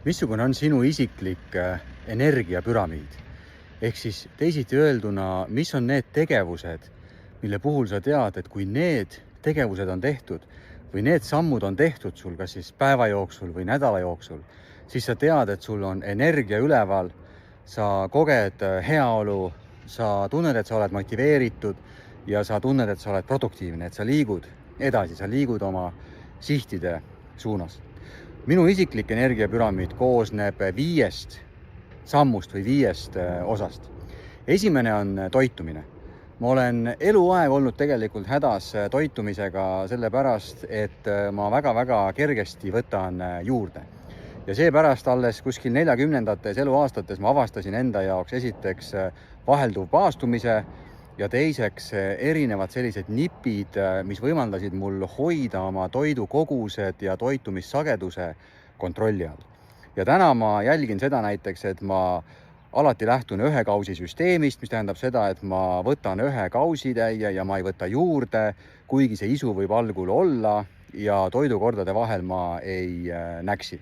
Missugune on sinu isiklik energiapüramiid? Ehk siis teisiti öelduna, mis on need tegevused, mille puhul sa tead, et kui need tegevused on tehtud või need sammud on tehtud sul kas siis päeva jooksul või nädala jooksul, siis sa tead, et sul on energia üleval, sa koged heaolu, sa tunned, et sa oled motiveeritud ja sa tunned, et sa oled produktiivne, et sa liigud edasi, sa liigud oma sihtide suunas. Minu isiklik energiapüramiid koosneb 5 sammust või 5 osast. Esimene on toitumine. Ma olen eluaeg olnud tegelikult hädas toitumisega sellepärast, et ma väga-väga kergesti võtan juurde. Ja seepärast alles kuskil 40-ndates eluaastates ma avastasin enda jaoks esiteks vahelduv paastumise ja teiseks erinevad sellised nipid, mis võimaldasid mul hoida oma toidukogused ja toitumissageduse kontrolli all. Ja täna ma jälgin seda näiteks, et ma alati lähtun ühe kausi süsteemist, mis tähendab seda, et ma võtan ühe kausitäie ja ma ei võta juurde, kuigi see isu võib algul olla ja toidukordade vahel ma ei näksi.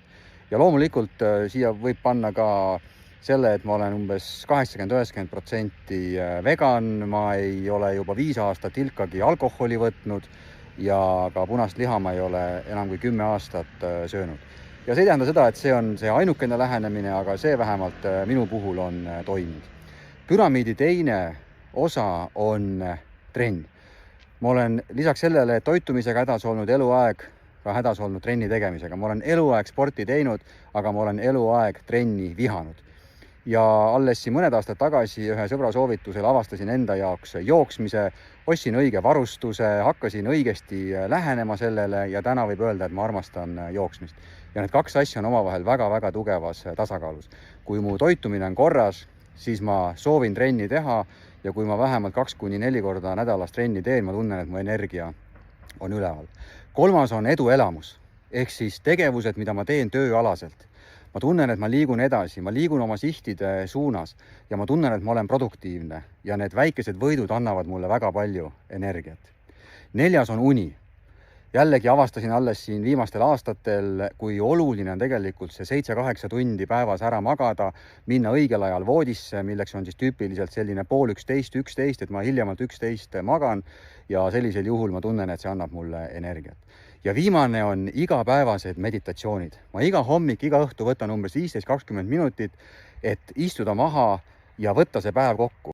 Ja loomulikult siia võib panna ka selle, et ma olen umbes 80-90% vegan, ma ei ole juba 5 aastat ilkagi alkoholi võtnud ja ka punast liha ma ei ole enam kui 10 aastat söönud. Ja see ei tähenda seda, et see on see ainukene lähenemine, aga see vähemalt minu puhul on toiminud. Püramiidi teine osa on trenn. Ma olen lisaks sellele toitumisega hädas olnud eluaeg ka hädas olnud trenni tegemisega. Ma olen eluaeg sporti teinud, aga ma olen eluaeg trenni vihanud. Ja alles mõned aastad tagasi ühe sõbra soovitusel avastasin enda jaoks jooksmise, ostsin õige varustuse, hakkasin õigesti lähenema sellele ja täna võib öelda, et ma armastan jooksmist. Ja need 2 asja on omavahel väga-väga tugevas tasakaalus. Kui mu toitumine on korras, siis ma soovin trenni teha ja kui ma vähemalt 2-4 korda nädalas trenni teen, ma tunnen, et mu energia on üleval. 3. on eduelamus, ehk siis tegevused, mida ma teen tööalaselt. Ma tunnen, et ma liigun edasi, ma liigun oma sihtide suunas ja ma tunnen, et ma olen produktiivne ja need väikesed võidud annavad mulle väga palju energiat. 4. on uni. Jällegi avastasin alles siin viimastel aastatel, kui oluline on tegelikult see 7-8 tundi päevas ära magada, minna õigel ajal voodisse, milleks on siis tüüpiliselt selline pool 11, et ma hiljemalt 11 magan ja sellisel juhul ma tunnen, et see annab mulle energiat. Ja viimane on igapäevased meditatsioonid. Ma iga hommik, iga õhtu võtan umbes 15-20 minutit, et istuda maha ja võtta see päev kokku.